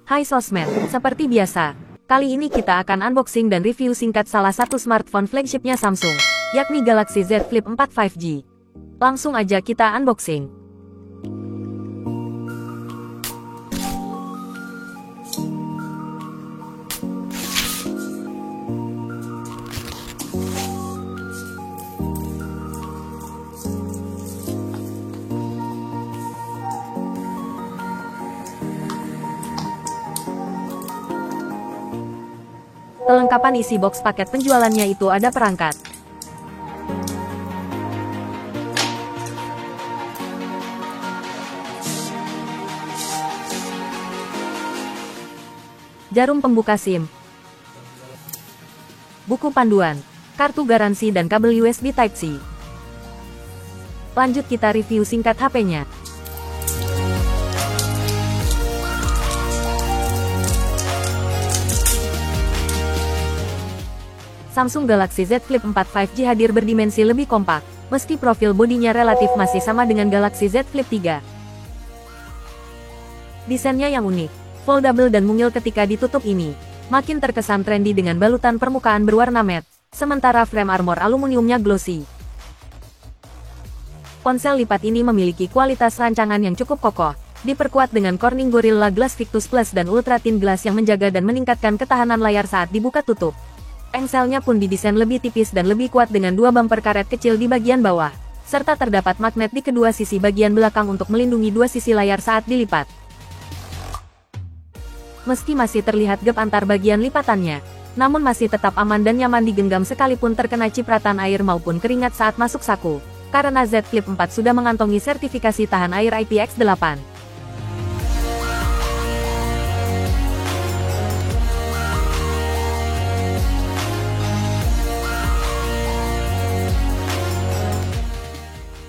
Hai sosmed, seperti biasa, kali ini kita akan unboxing dan review singkat salah satu smartphone flagshipnya Samsung, yakni Galaxy Z Flip 4 5G. Langsung aja kita unboxing. Kelengkapan isi box paket penjualannya itu ada perangkat jarum pembuka SIM, buku panduan, kartu garansi dan kabel USB Type-C. Lanjut kita review singkat HP-nya. Samsung Galaxy Z Flip 4 5G hadir berdimensi lebih kompak, meski profil bodinya relatif masih sama dengan Galaxy Z Flip 3. Desainnya yang unik, foldable dan mungil ketika ditutup ini, makin terkesan trendy dengan balutan permukaan berwarna matte, sementara frame armor aluminiumnya glossy. Ponsel lipat ini memiliki kualitas rancangan yang cukup kokoh, diperkuat dengan Corning Gorilla Glass Victus Plus dan Ultra Thin Glass yang menjaga dan meningkatkan ketahanan layar saat dibuka tutup. Engselnya pun didesain lebih tipis dan lebih kuat dengan dua bumper karet kecil di bagian bawah, serta terdapat magnet di kedua sisi bagian belakang untuk melindungi dua sisi layar saat dilipat. Meski masih terlihat gap antar bagian lipatannya, namun masih tetap aman dan nyaman digenggam sekalipun terkena cipratan air maupun keringat saat masuk saku, karena Z Flip 4 sudah mengantongi sertifikasi tahan air IPX8.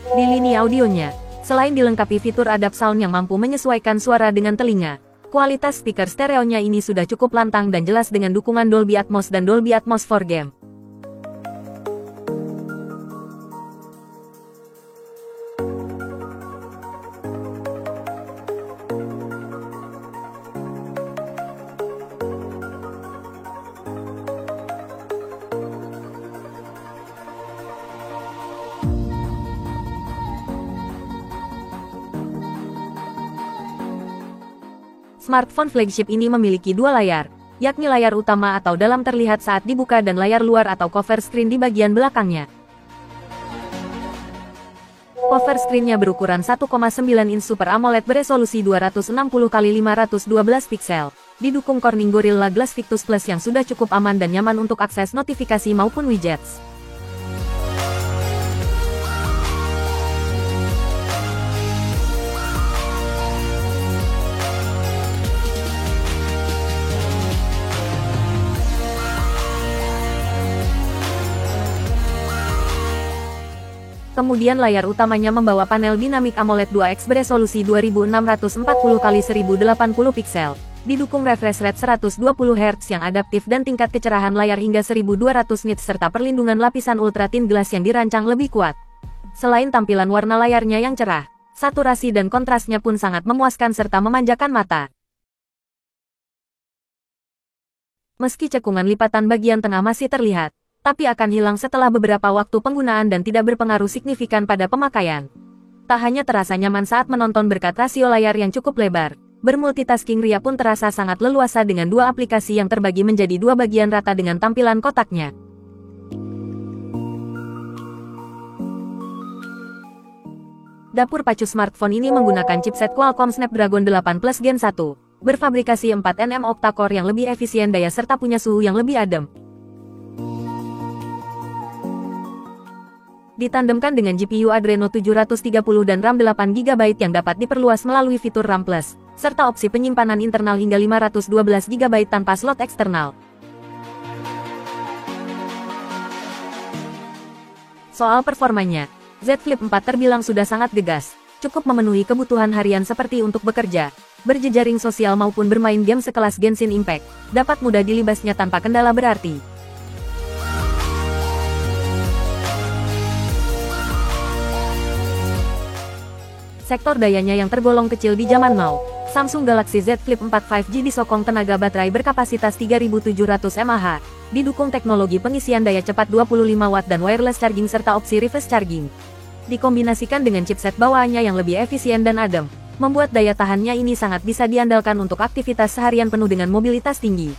Di lini audionya, selain dilengkapi fitur Adapt Sound yang mampu menyesuaikan suara dengan telinga, kualitas speaker stereonya ini sudah cukup lantang dan jelas dengan dukungan Dolby Atmos dan Dolby Atmos 4Game. Smartphone flagship ini memiliki dua layar, yakni layar utama atau dalam terlihat saat dibuka dan layar luar atau cover screen di bagian belakangnya. Cover screen-nya berukuran 1,9 inch Super AMOLED beresolusi 260x512 piksel, didukung Corning Gorilla Glass Victus Plus yang sudah cukup aman dan nyaman untuk akses notifikasi maupun widgets. Kemudian layar utamanya membawa panel dinamik AMOLED 2X beresolusi 2640x1080 piksel, didukung refresh rate 120 Hz yang adaptif dan tingkat kecerahan layar hingga 1200 nits serta perlindungan lapisan Ultra Thin Glass yang dirancang lebih kuat. Selain tampilan warna layarnya yang cerah, saturasi dan kontrasnya pun sangat memuaskan serta memanjakan mata. Meski cekungan lipatan bagian tengah masih terlihat, tapi akan hilang setelah beberapa waktu penggunaan dan tidak berpengaruh signifikan pada pemakaian. Tak hanya terasa nyaman saat menonton berkat rasio layar yang cukup lebar, bermultitasking Ria pun terasa sangat leluasa dengan dua aplikasi yang terbagi menjadi dua bagian rata dengan tampilan kotaknya. Dapur pacu smartphone ini menggunakan chipset Qualcomm Snapdragon 8 Plus Gen 1, berfabrikasi 4nm octa-core yang lebih efisien daya serta punya suhu yang lebih adem. Ditandemkan dengan GPU Adreno 730 dan RAM 8GB yang dapat diperluas melalui fitur RAM Plus, serta opsi penyimpanan internal hingga 512GB tanpa slot eksternal. Soal performanya, Z Flip 4 terbilang sudah sangat gegas, cukup memenuhi kebutuhan harian seperti untuk bekerja, berjejaring sosial maupun bermain game sekelas Genshin Impact, dapat mudah dilibasnya tanpa kendala berarti. Sektor dayanya yang tergolong kecil di zaman now, Samsung Galaxy Z Flip 4 5G disokong tenaga baterai berkapasitas 3700 mAh, didukung teknologi pengisian daya cepat 25 Watt dan wireless charging serta opsi reverse charging. Dikombinasikan dengan chipset bawaannya yang lebih efisien dan adem, membuat daya tahannya ini sangat bisa diandalkan untuk aktivitas seharian penuh dengan mobilitas tinggi.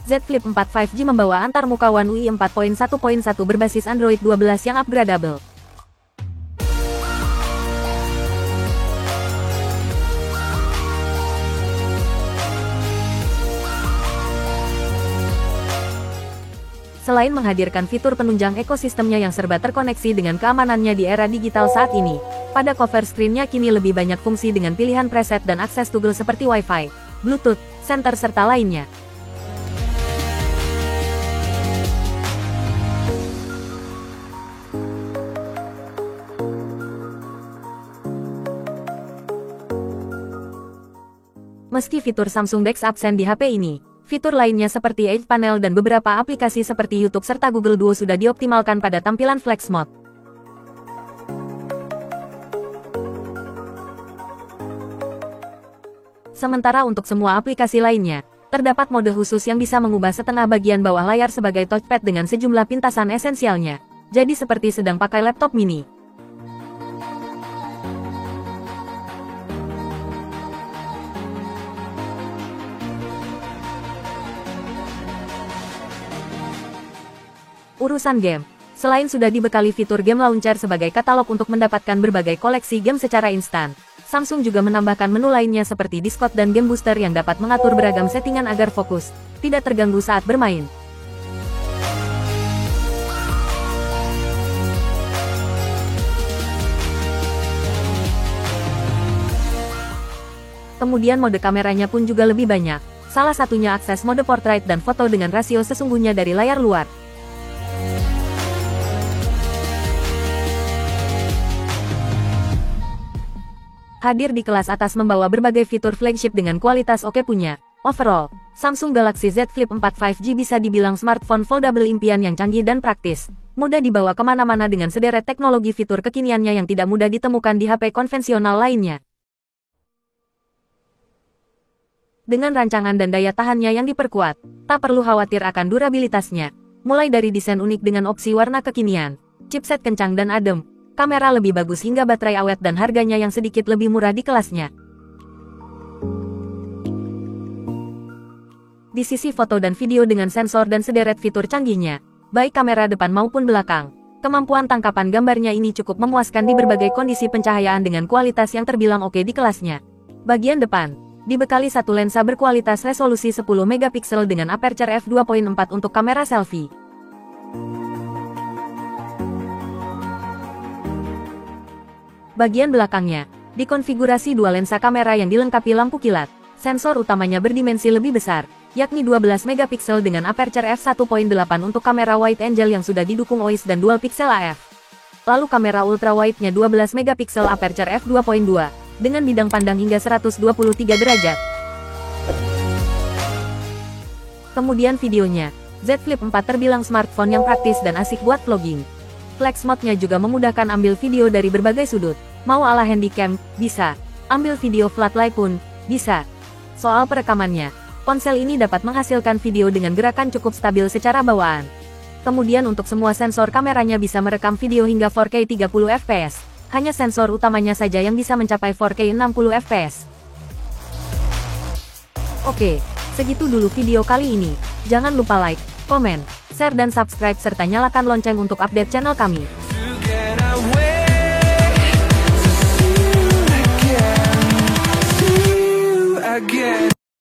Z Flip 4 5G membawa antarmuka One UI 4.1.1 berbasis Android 12 yang upgradable. Selain menghadirkan fitur penunjang ekosistemnya yang serba terkoneksi dengan keamanannya di era digital saat ini, pada cover screen-nya kini lebih banyak fungsi dengan pilihan preset dan akses toggle seperti Wi-Fi, Bluetooth, senter serta lainnya. Meski fitur Samsung DeX absen di HP ini, fitur lainnya seperti Edge Panel dan beberapa aplikasi seperti YouTube serta Google Duo sudah dioptimalkan pada tampilan Flex Mode. Sementara untuk semua aplikasi lainnya, terdapat mode khusus yang bisa mengubah setengah bagian bawah layar sebagai touchpad dengan sejumlah pintasan esensialnya. Jadi seperti sedang pakai laptop mini. Urusan game. Selain sudah dibekali fitur Game Launcher sebagai katalog untuk mendapatkan berbagai koleksi game secara instan, Samsung juga menambahkan menu lainnya seperti Discord dan Game Booster yang dapat mengatur beragam settingan agar fokus, tidak terganggu saat bermain. Kemudian mode kameranya pun juga lebih banyak, salah satunya akses mode portrait dan foto dengan rasio sesungguhnya dari layar luar. Hadir di kelas atas membawa berbagai fitur flagship dengan kualitas oke punya. Overall, Samsung Galaxy Z Flip 4 5G bisa dibilang smartphone foldable impian yang canggih dan praktis, mudah dibawa kemana-mana dengan sederet teknologi fitur kekiniannya yang tidak mudah ditemukan di HP konvensional lainnya. Dengan rancangan dan daya tahannya yang diperkuat, tak perlu khawatir akan durabilitasnya, mulai dari desain unik dengan opsi warna kekinian, chipset kencang dan adem, kamera lebih bagus hingga baterai awet dan harganya yang sedikit lebih murah di kelasnya. Di sisi foto dan video dengan sensor dan sederet fitur canggihnya, baik kamera depan maupun belakang, kemampuan tangkapan gambarnya ini cukup memuaskan di berbagai kondisi pencahayaan dengan kualitas yang terbilang oke di kelasnya. Bagian depan, dibekali satu lensa berkualitas resolusi 10 megapiksel dengan aperture f2.4 untuk kamera selfie. Bagian belakangnya, dikonfigurasi dua lensa kamera yang dilengkapi lampu kilat. Sensor utamanya berdimensi lebih besar, yakni 12 megapiksel dengan aperture f1.8 untuk kamera wide angle yang sudah didukung OIS dan dual pixel AF. Lalu kamera ultra wide-nya 12 megapiksel aperture f2.2, dengan bidang pandang hingga 123 derajat. Kemudian videonya, Z Flip 4 terbilang smartphone yang praktis dan asik buat vlogging. Flex Mode-nya juga memudahkan ambil video dari berbagai sudut. Mau ala handycam, bisa. Ambil video flat lay pun, bisa. Soal perekamannya, ponsel ini dapat menghasilkan video dengan gerakan cukup stabil secara bawaan. Kemudian untuk semua sensor kameranya bisa merekam video hingga 4K 30 fps. Hanya sensor utamanya saja yang bisa mencapai 4K 60 fps. Oke, segitu dulu video kali ini. Jangan lupa like, komen, share dan subscribe serta nyalakan lonceng untuk update channel kami. Again.